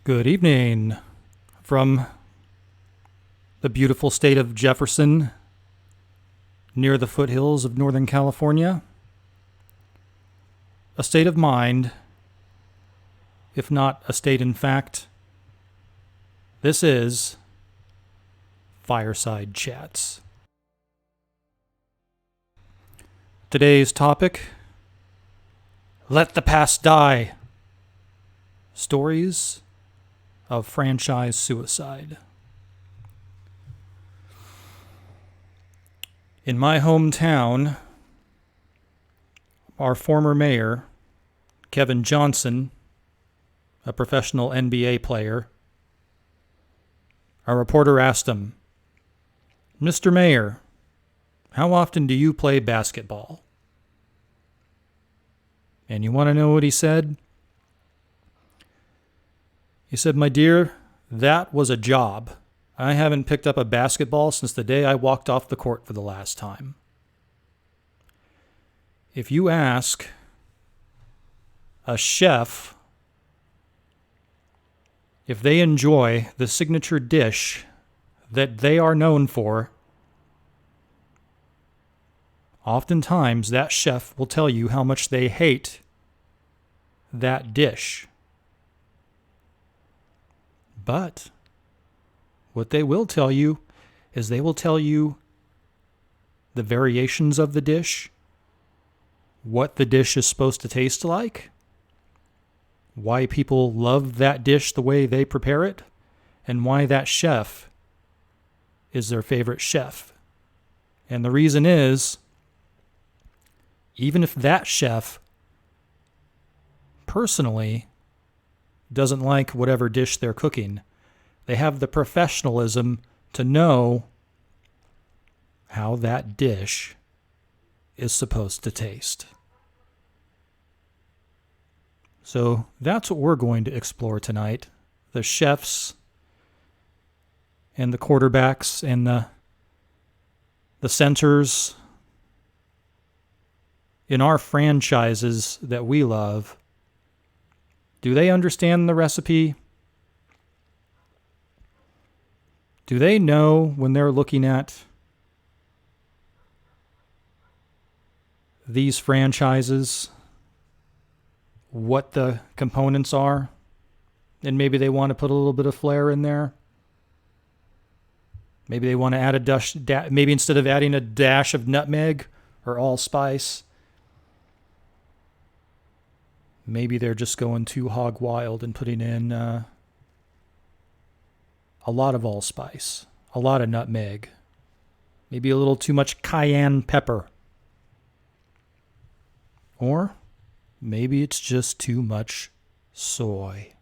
Good evening from the beautiful state of Jefferson, near the foothills of Northern California. A state of mind, if not a state in fact. This is Fireside Chats. Today's topic: let the past die. Stories of franchise suicide. In my hometown, our former mayor, Kevin Johnson, a professional NBA player, a reporter asked him, "Mr. Mayor, how often do you play basketball?" And you want to know what he said? He said, "My dear, that was a job. I haven't picked up a basketball since the day I walked off the court for the last time." If you ask a chef if they enjoy the signature dish that they are known for, oftentimes that chef will tell you how much they hate that dish. But what they will tell you is they will tell you the variations of the dish, what the dish is supposed to taste like, why people love that dish the way they prepare it, and why that chef is their favorite chef. And the reason is, even if that chef personally doesn't like whatever dish they're cooking, they have the professionalism to know how that dish is supposed to taste. So that's what we're going to explore tonight. The chefs and the quarterbacks and the centers in our franchises that we love. Do they understand the recipe? Do they know when they're looking at these franchises what the components are? And maybe they want to put a little bit of flair in there. Maybe they want to add a dash, maybe instead of adding a dash of nutmeg or allspice, maybe they're just going too hog wild and putting in a lot of allspice, a lot of nutmeg, maybe a little too much cayenne pepper. Or maybe it's just too much soy.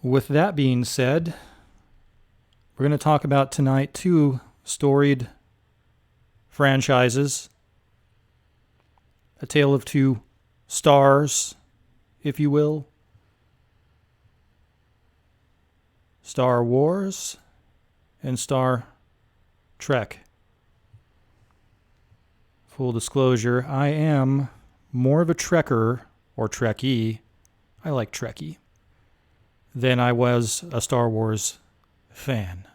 With that being said, we're going to talk about tonight two storied franchises, a tale of two stars, if you will. Star Wars and Star Trek. Full disclosure, I am more of a Trekker or Trekkie, I like Trekkie, than I was a Star Wars fan.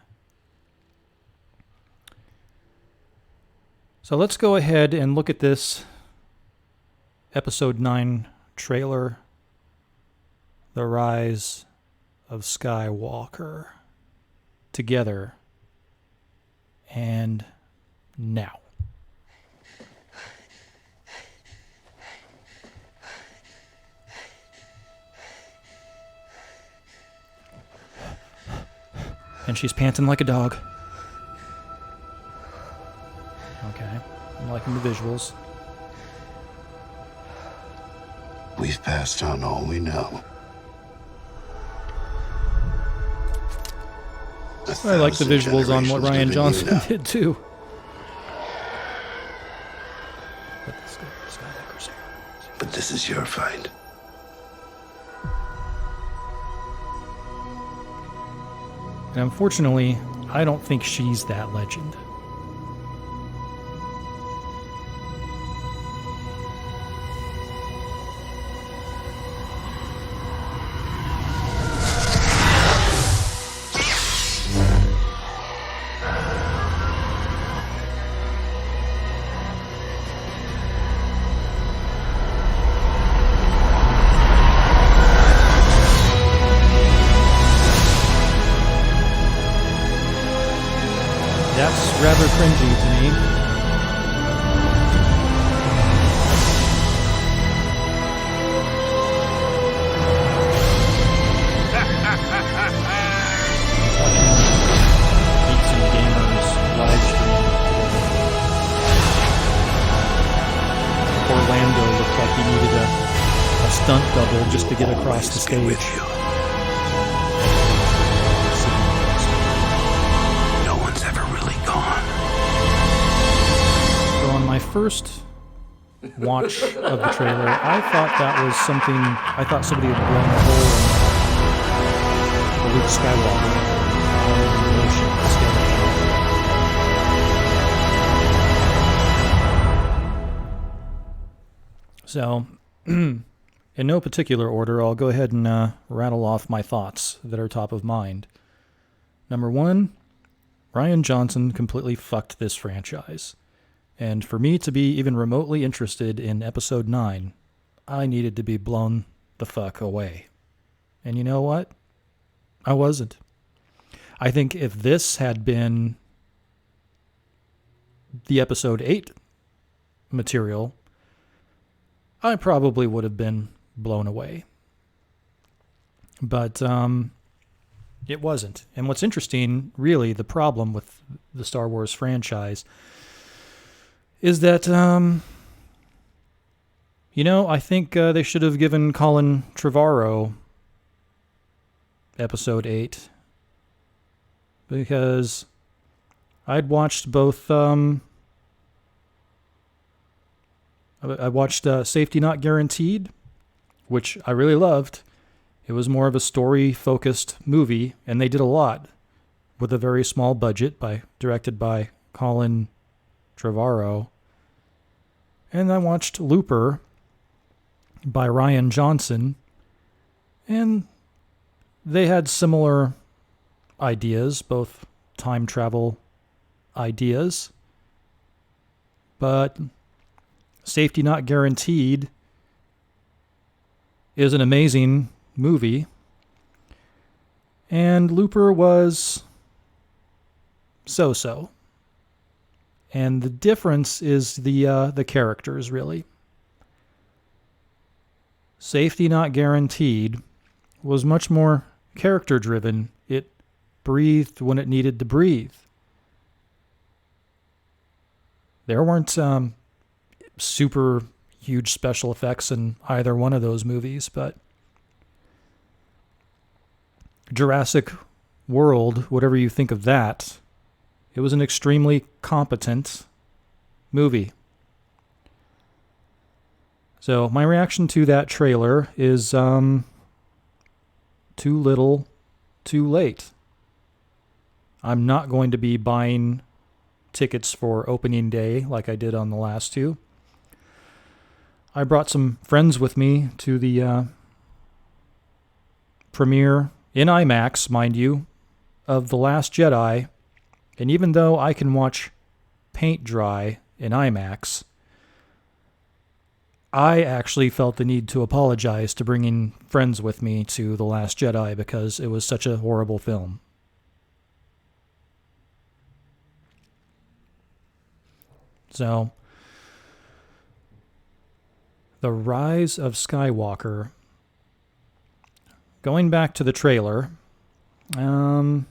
So let's go ahead and look at this Episode 9 trailer, The Rise of Skywalker, together and now. And she's panting like a dog. Okay, I'm liking the visuals. We've passed on all we know. I like the visuals on what Ryan Johnson did too. But this is your fight. And unfortunately, I don't think she's that legend. rather cringy to me. Geeks and Gamers live stream today. Orlando looked like he needed a stunt double just to get across the stage. No one's ever really gone. So on my first watch of the trailer, I thought that was something. I thought somebody had blown a hole in the Luke Skywalker motion skeleton. So, in no particular order, I'll go ahead and rattle off my thoughts that are top of mind. Number one, Rian Johnson completely fucked this franchise. And for me to be even remotely interested in Episode 9, I needed to be blown the fuck away. And you know what? I wasn't. I think if this had been the Episode 8 material, I probably would have been blown away. But it wasn't. And what's interesting, really, the problem with the Star Wars franchise is that, I think they should have given Colin Trevorrow Episode 8. Because I'd watched both... I watched Safety Not Guaranteed, which I really loved. It was more of a story-focused movie, and they did a lot with a very small budget, directed by Colin Trevorrow. And I watched Looper by Rian Johnson, and they had similar ideas, both time travel ideas, but Safety Not Guaranteed is an amazing movie, and Looper was so-so. And the difference is the characters, really. Safety Not Guaranteed was much more character-driven. It breathed when it needed to breathe. There weren't super huge special effects in either one of those movies, but Jurassic World, whatever you think of that, it was an extremely competent movie. So my reaction to that trailer is too little, too late. I'm not going to be buying tickets for opening day like I did on the last two. I brought some friends with me to the premiere in IMAX, mind you, of The Last Jedi. And even though I can watch paint dry in IMAX, I actually felt the need to apologize to bringing friends with me to The Last Jedi because it was such a horrible film. So, The Rise of Skywalker. Going back to the trailer, there's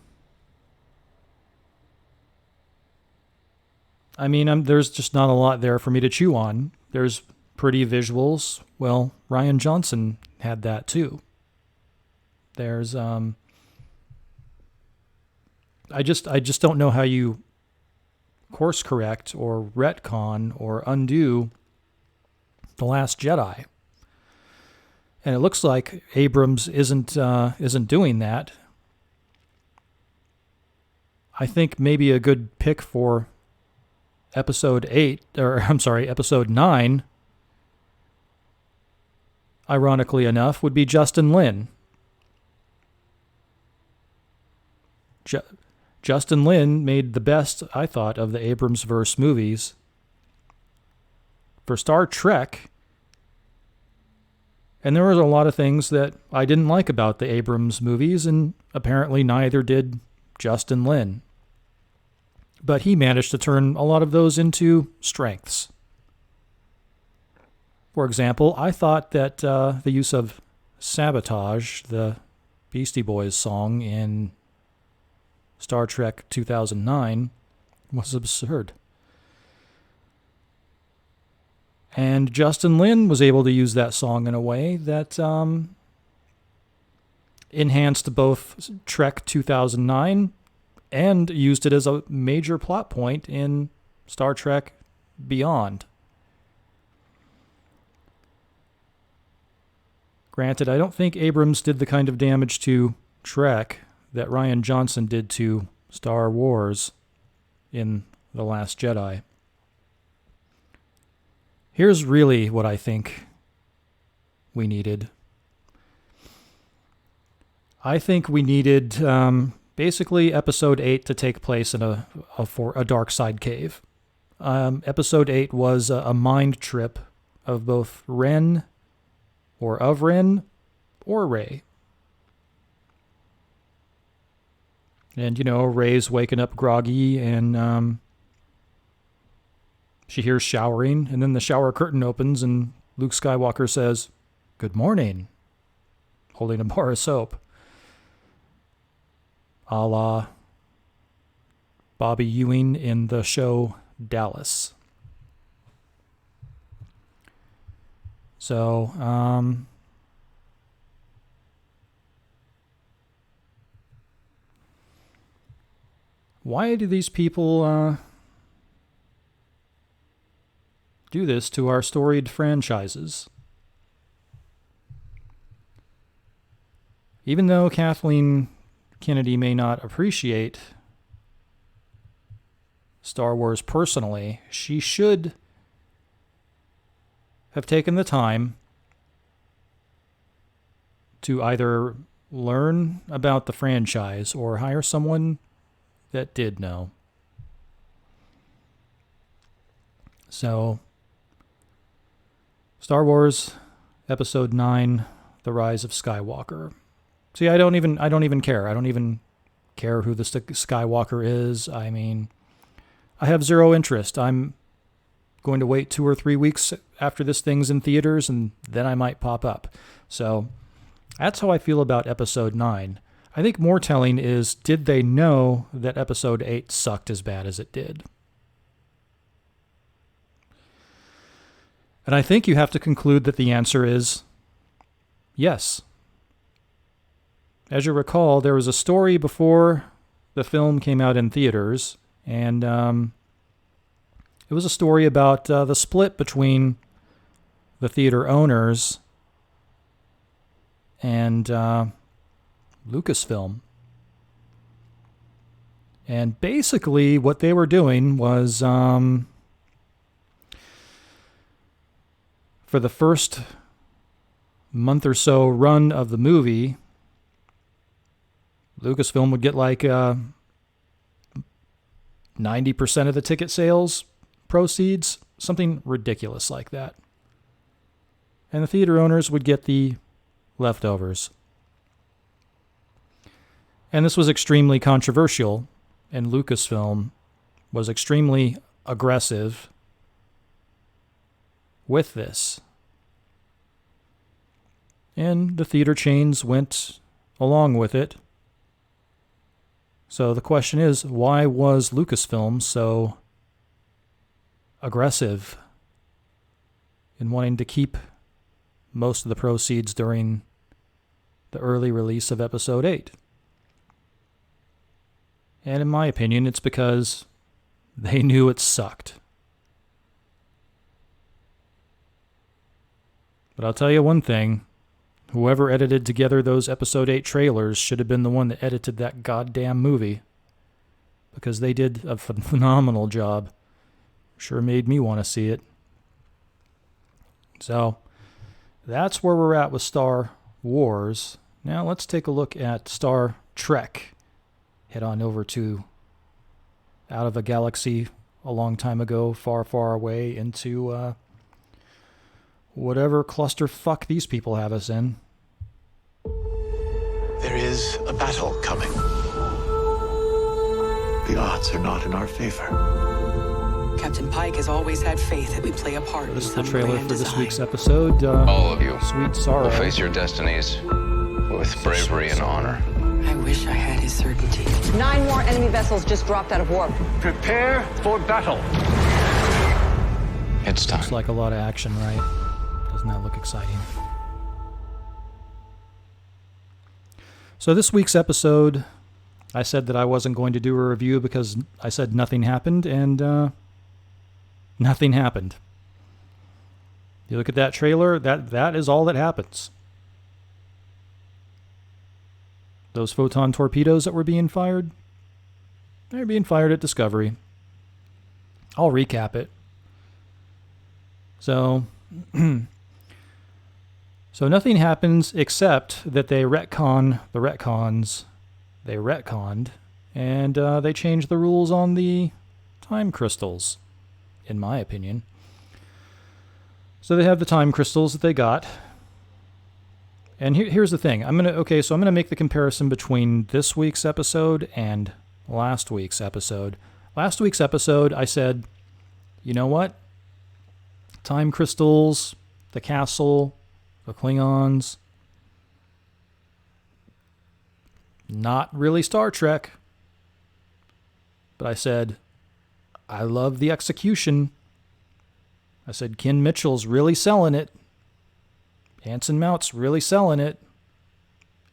just not a lot there for me to chew on. There's pretty visuals. Well, Rian Johnson had that too. There's I just don't know how you course correct or retcon or undo The Last Jedi. And it looks like Abrams isn't doing that. I think maybe a good pick for episode 9, ironically enough, would be Justin Lin. Justin Lin made the best, I thought, of the Abrams-verse movies. For Star Trek, and there was a lot of things that I didn't like about the Abrams movies, and apparently neither did Justin Lin. But he managed to turn a lot of those into strengths. For example, I thought that the use of Sabotage, the Beastie Boys song in Star Trek 2009, was absurd. And Justin Lin was able to use that song in a way that enhanced both Trek 2009 and used it as a major plot point in Star Trek Beyond. Granted, I don't think Abrams did the kind of damage to Trek that Rian Johnson did to Star Wars in The Last Jedi. Here's really what I think we needed. I think we needed basically Episode 8 to take place in a dark side cave. Episode 8 was a mind trip of both Ren or Rey. And, Rey's waking up groggy and she hears showering, and then the shower curtain opens and Luke Skywalker says, "Good morning," holding a bar of soap. A la Bobby Ewing in the show Dallas. So, why do these people do this to our storied franchises? Even though Kathleen Kennedy may not appreciate Star Wars personally, she should have taken the time to either learn about the franchise or hire someone that did know. So, Star Wars Episode 9, The Rise of Skywalker. See, I don't even care. I don't even care who the Skywalker is. I mean, I have zero interest. I'm going to wait 2 or 3 weeks after this thing's in theaters, and then I might pop up. So that's how I feel about Episode 9. I think more telling is, did they know that Episode 8 sucked as bad as it did? And I think you have to conclude that the answer is yes. As you recall, there was a story before the film came out in theaters, and it was a story about the split between the theater owners and Lucasfilm. And basically what they were doing was, for the first month or so run of the movie, Lucasfilm would get like 90% of the ticket sales proceeds, something ridiculous like that. And the theater owners would get the leftovers. And this was extremely controversial, and Lucasfilm was extremely aggressive with this. And the theater chains went along with it. So the question is, why was Lucasfilm so aggressive in wanting to keep most of the proceeds during the early release of Episode 8? And in my opinion, it's because they knew it sucked. But I'll tell you one thing. Whoever edited together those Episode 8 trailers should have been the one that edited that goddamn movie. Because they did a phenomenal job. Sure made me want to see it. So, that's where we're at with Star Wars. Now let's take a look at Star Trek. Head on over to out of a galaxy a long time ago, far, far away, into whatever clusterfuck these people have us in. There is a battle coming The odds are not in our favor. Captain Pike has always had faith that we play a part in This is the some trailer grand for this design. week's episode. All of you Sweet Sorrow. will face your destinies with bravery and honor. I wish I had his certainty. 9 more enemy vessels just dropped out of warp. Prepare for battle. It's time. Looks like a lot of action, right? Doesn't that look exciting? So this week's episode, I said that I wasn't going to do a review because I said nothing happened, and nothing happened. You look at that trailer, that is all that happens. Those photon torpedoes that were being fired, they're being fired at Discovery. I'll recap it. So nothing happens except that they retcon the retcons. They retconned, and they changed the rules on the time crystals, in my opinion. So they have the time crystals that they got. And here's the thing. I'm gonna make the comparison between this week's episode and last week's episode. Last week's episode, I said, you know what? Time crystals, the castle, the Klingons. Not really Star Trek. But I said, I love the execution. I said, Ken Mitchell's really selling it. Anson Mount's really selling it.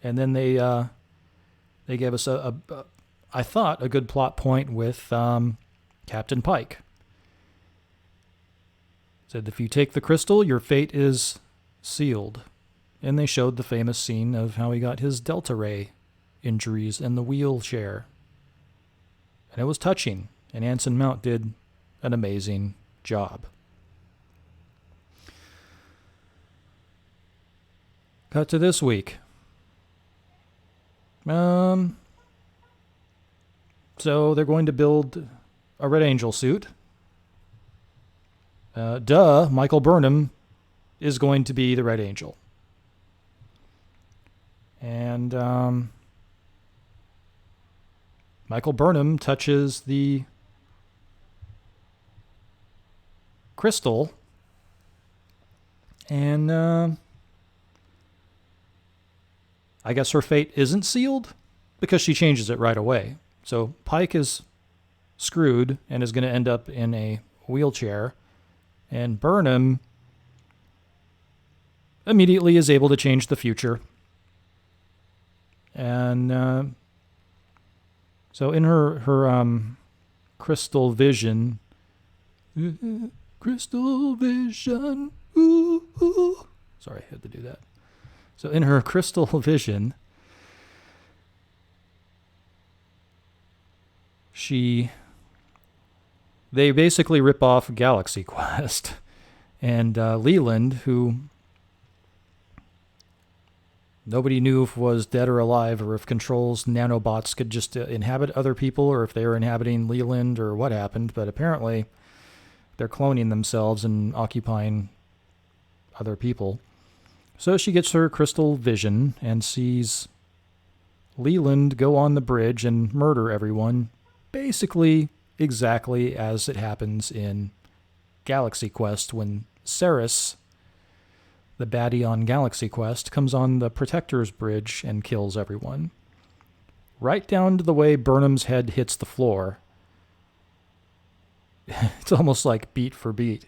And then they gave us I thought, a good plot point with Captain Pike. Said, if you take the crystal, your fate is sealed. And they showed the famous scene of how he got his Delta Ray injuries in the wheelchair. And it was touching. And Anson Mount did an amazing job. Cut to this week. So they're going to build a Red Angel suit. Michael Burnham is going to be the Red Angel. And Michael Burnham touches the crystal, and I guess her fate isn't sealed because she changes it right away. So Pike is screwed and is going to end up in a wheelchair, and Burnham immediately is able to change the future. And so in her crystal vision, crystal vision, ooh, ooh. Sorry, I had to do that. So in her crystal vision, they basically rip off Galaxy Quest. And Leland, who nobody knew if was dead or alive, or if Control's nanobots could just inhabit other people, or if they were inhabiting Leland, or what happened. But apparently they're cloning themselves and occupying other people. So she gets her crystal vision and sees Leland go on the bridge and murder everyone, basically exactly as it happens in Galaxy Quest when Ceres, the baddie on Galaxy Quest, comes on the Protector's bridge and kills everyone. Right down to the way Burnham's head hits the floor. It's almost like beat for beat.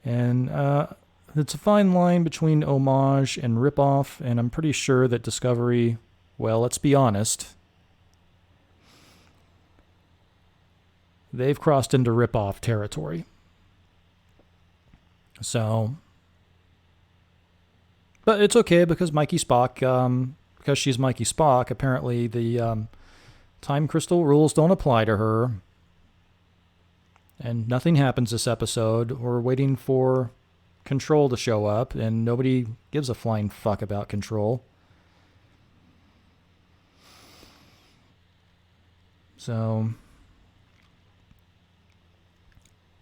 And it's a fine line between homage and ripoff, and I'm pretty sure that Discovery, well, let's be honest, they've crossed into ripoff territory. So, but it's okay because Mikey Spock, because she's Mikey Spock, apparently the time crystal rules don't apply to her. And nothing happens this episode. We're waiting for Control to show up, and nobody gives a flying fuck about Control. So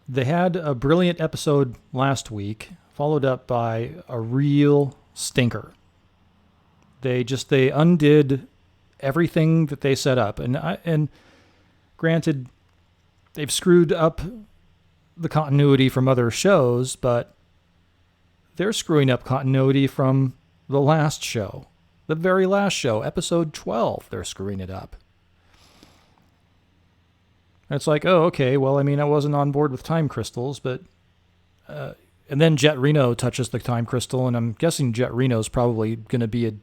they had a brilliant episode last week, followed up by a real stinker. They undid everything that they set up, and Granted, they've screwed up the continuity from other shows, but they're screwing up continuity from the last show. The very last show, episode 12, they're screwing it up. And it's like, oh, okay, well, I mean, I wasn't on board with time crystals, but... and then Jet Reno touches the time crystal, and I'm guessing Jet Reno's probably going to be a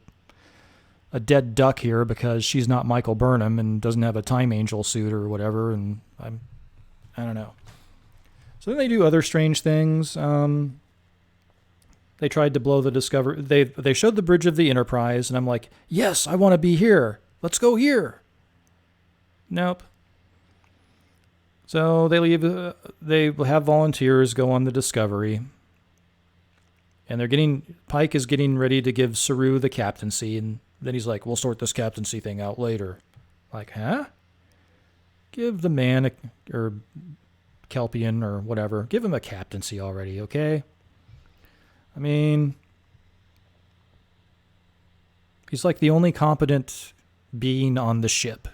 dead duck here because she's not Michael Burnham and doesn't have a time angel suit or whatever, and I don't know. So then they do other strange things. They tried to blow the Discovery. They showed the bridge of the Enterprise, and I'm like, yes, I want to be here. Let's go here. Nope. So they leave. They have volunteers go on the Discovery, and Pike is getting ready to give Saru the captaincy, and then he's like, "We'll sort this captaincy thing out later." Like, huh? Give the man or Kelpian or whatever. Give him a captaincy already, okay? I mean, he's like the only competent being on the ship.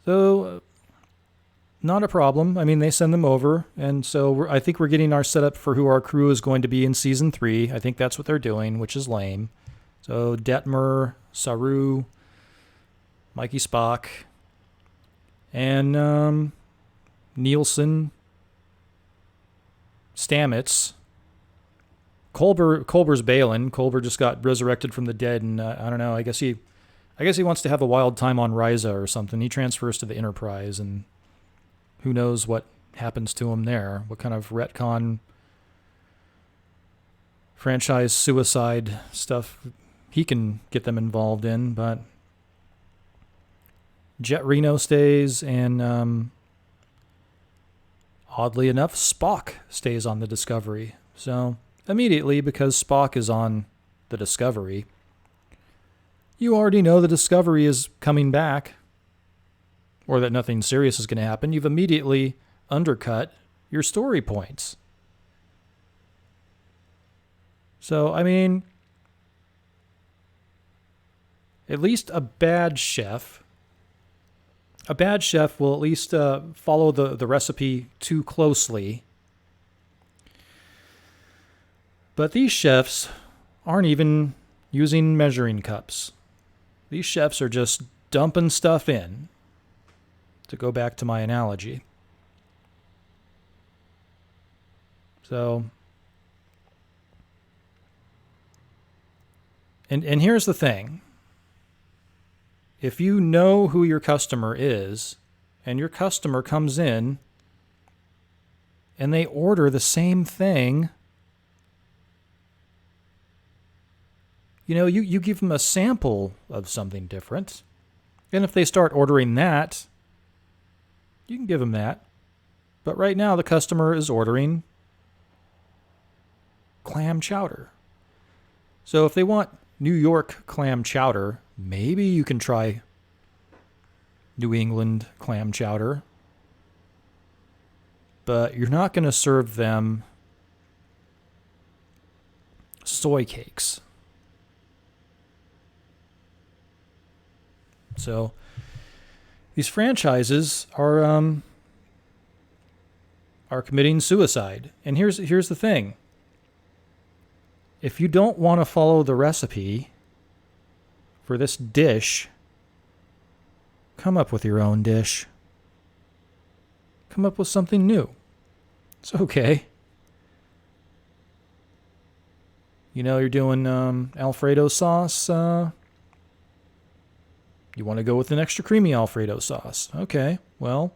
So, not a problem. I mean, they send them over, and so I think we're getting our setup for who our crew is going to be in Season 3. I think that's what they're doing, which is lame. So, Detmer, Saru, Mikey Spock, and Nielsen, Stamets. Culber's bailing. Culber just got resurrected from the dead, and I don't know. I guess he wants to have a wild time on Ryza or something. He transfers to the Enterprise, and who knows what happens to him there? What kind of retcon, franchise suicide stuff he can get them involved in? But Jet Reno stays, and oddly enough, Spock stays on the Discovery. So immediately, because Spock is on the Discovery, you already know the Discovery is coming back, or that nothing serious is going to happen. You've immediately undercut your story points. So, I mean, at least a bad chef will at least follow the recipe too closely. But these chefs aren't even using measuring cups. These chefs are just dumping stuff in, to go back to my analogy. So, and here's the thing. If you know who your customer is, and your customer comes in, and they order the same thing, you give them a sample of something different. And if they start ordering that, you can give them that. But right now, the customer is ordering clam chowder. So if they want New York clam chowder, maybe you can try New England clam chowder. But you're not going to serve them soy cakes. So these franchises are committing suicide. And here's the thing. If you don't want to follow the recipe for this dish, come up with your own dish. Come up with something new. It's okay. You're doing Alfredo sauce. You want to go with an extra creamy Alfredo sauce. Okay, well,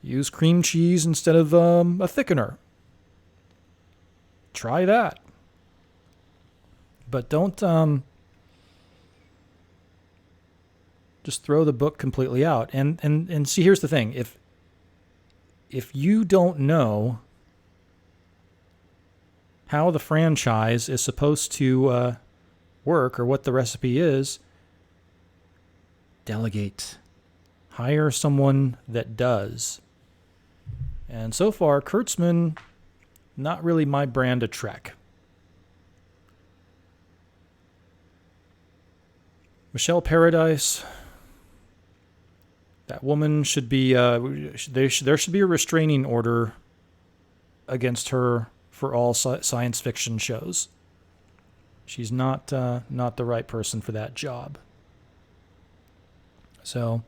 use cream cheese instead of a thickener. Try that. But don't just throw the book completely out. And see, here's the thing. If you don't know how the franchise is supposed to work or what the recipe is, delegate. Hire someone that does. And so far, Kurtzman, not really my brand of Trek. Michelle Paradise, That woman should be, there should be a restraining order against her for all science fiction shows. She's not the right person for that job. So,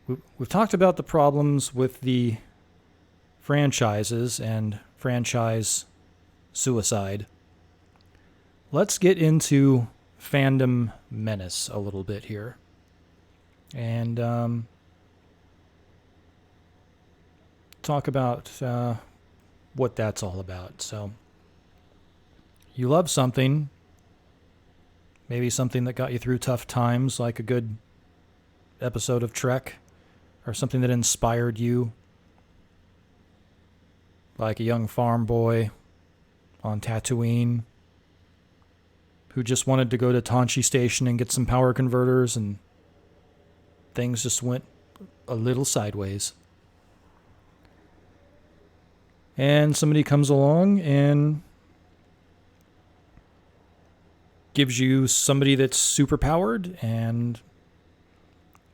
we've talked about the problems with the franchises and franchise suicide. Let's get into fandom menace a little bit here. And talk about what that's all about. So, you love something, maybe something that got you through tough times, like a good episode of Trek, or something that inspired you, like a young farm boy on Tatooine who just wanted to go to Tonchi Station and get some power converters, and things just went a little sideways. And somebody comes along and gives you somebody that's super powered and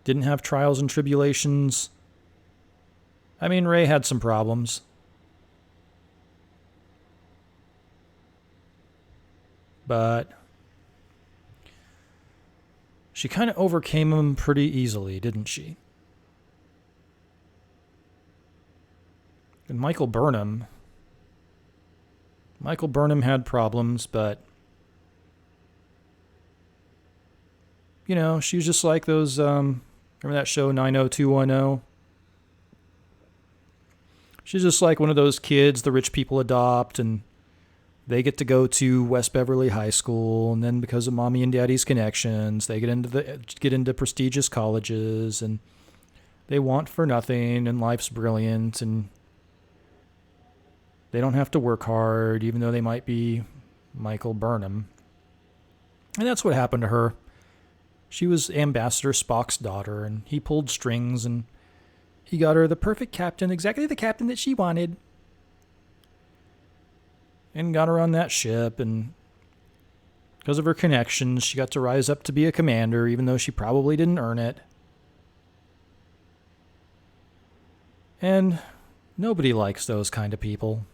didn't have trials and tribulations. I mean, Rey had some problems. But she kind of overcame them pretty easily, didn't she? And Michael Burnham had problems, but you know, she was just like those, remember that show 90210? She's just like one of those kids the rich people adopt, and they get to go to West Beverly High School, and then because of mommy and daddy's connections, they get into prestigious colleges, and they want for nothing, and life's brilliant, and they don't have to work hard, even though they might be Michael Burnham. And that's what happened to her. She was Ambassador Spock's daughter, and he pulled strings, and he got her the perfect captain, exactly the captain that she wanted. And got her on that ship, and because of her connections, she got to rise up to be a commander, even though she probably didn't earn it. And nobody likes those kind of people.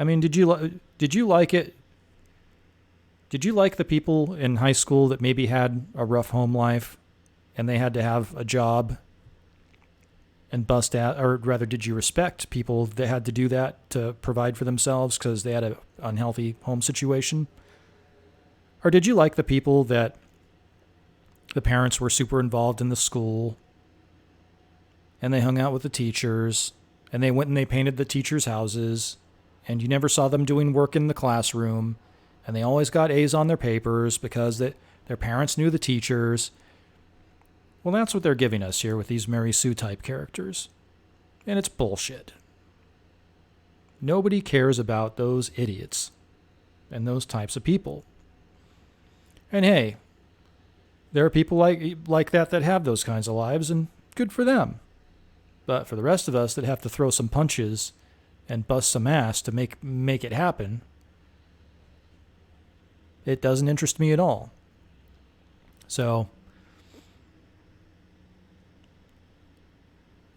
I mean, did you like it? Did you like the people in high school that maybe had a rough home life and they had to have a job and bust out, or rather, did you respect people that had to do that to provide for themselves because they had an unhealthy home situation? Or did you like the people that the parents were super involved in the school and they hung out with the teachers and they went and they painted the teachers' houses and you never saw them doing work in the classroom, and they always got A's on their papers because their parents knew the teachers? Well, that's what they're giving us here with these Mary Sue type characters. And it's bullshit. Nobody cares about those idiots and those types of people. And hey, there are people like that have those kinds of lives, and good for them. But for the rest of us that have to throw some punches and bust some ass to make it happen, it doesn't interest me at all. So,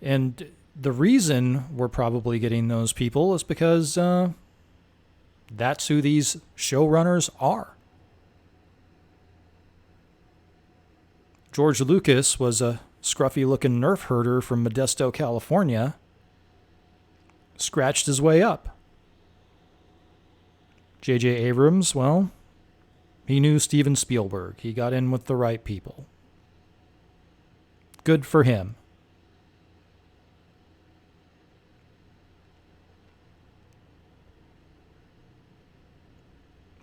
and the reason we're probably getting those people is because that's who these showrunners are. George Lucas was a scruffy-looking nerf herder from Modesto, California. Scratched his way up. J.J. Abrams, well, he knew Steven Spielberg. He got in with the right people. Good for him.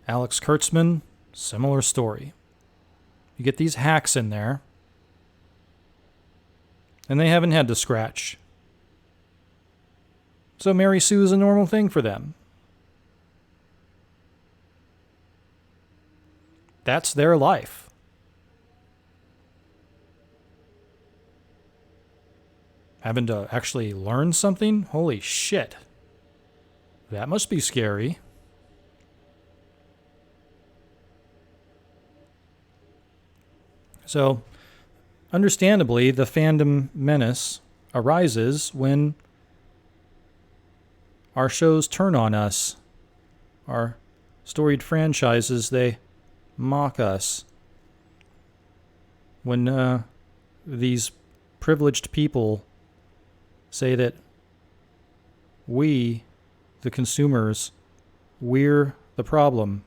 Alex Kurtzman, similar story. You get these hacks in there, and they haven't had to scratch. So Mary Sue is a normal thing for them. That's their life. Having to actually learn something? Holy shit. That must be scary. So, understandably, the fandom menace arises when our shows turn on us. Our storied franchises, they mock us. When these privileged people say that we, the consumers, we're the problem.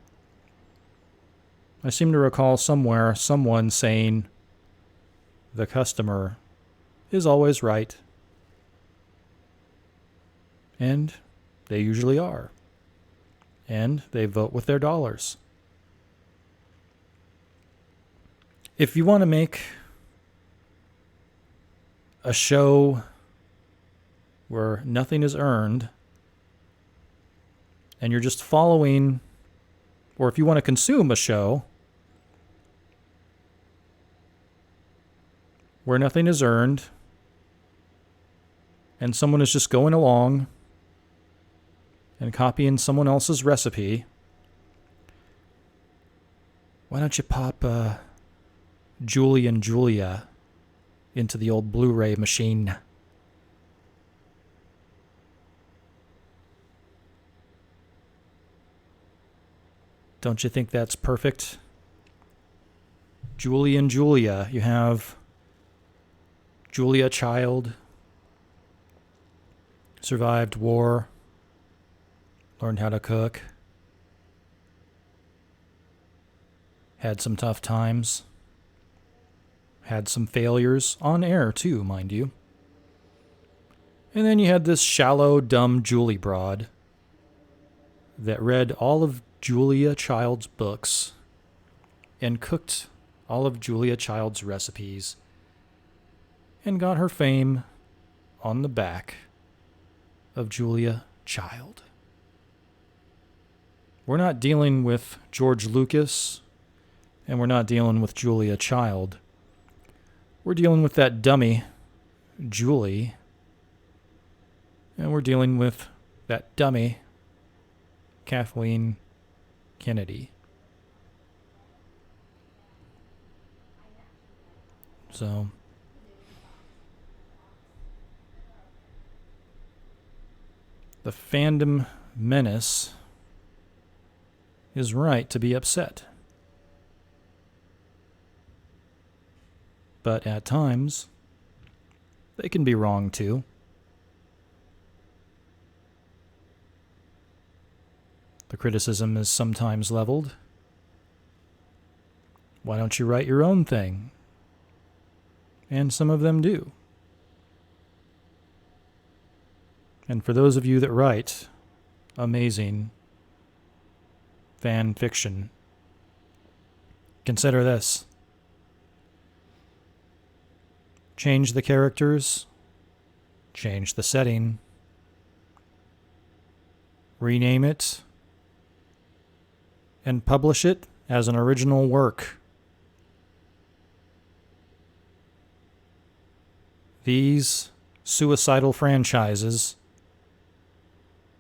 I seem to recall somewhere someone saying the customer is always right. And they usually are. And they vote with their dollars. If you want to make a show where nothing is earned, and you're just following, or if you want to consume a show where nothing is earned, and someone is just going along and copying someone else's recipe, why don't you pop Julie and Julia into the old Blu-ray machine? Don't you think that's perfect? Julie and Julia. You have Julia Child, survived war, learned how to cook, had some tough times, had some failures, on air too, mind you. And then you had this shallow, dumb Julie broad that read all of Julia Child's books and cooked all of Julia Child's recipes and got her fame on the back of Julia Child. We're not dealing with George Lucas, and we're not dealing with Julia Child. We're dealing with that dummy, Julie, and we're dealing with that dummy, Kathleen Kennedy. So, the fandom menace is right to be upset. But at times, they can be wrong too. The criticism is sometimes leveled. Why don't you write your own thing? And some of them do. And for those of you that write amazing fan fiction, consider this. Change the characters, change the setting, rename it, and publish it as an original work. These suicidal franchises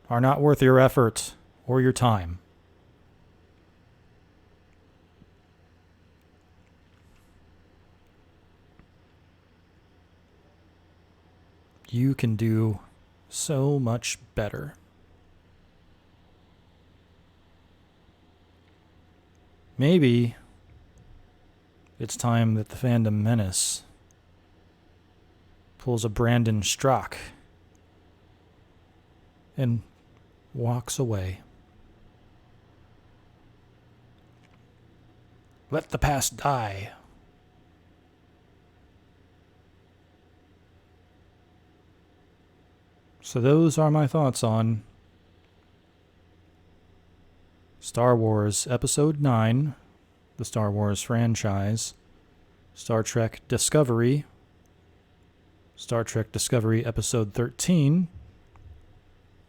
are not worth your effort or your time. You can do so much better. Maybe it's time that the fandom menace pulls a Brandon Strock and walks away. Let the past die. So those are my thoughts on Star Wars Episode 9, the Star Wars franchise, Star Trek Discovery, Star Trek Discovery Episode 13,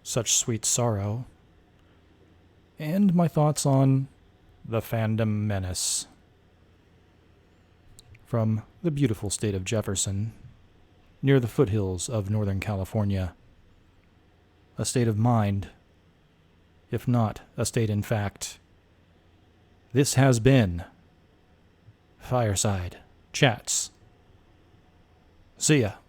Such Sweet Sorrow, and my thoughts on the fandom menace from the beautiful state of Jefferson, near the foothills of Northern California. A state of mind, if not a state in fact. This has been Fireside. chats. See ya.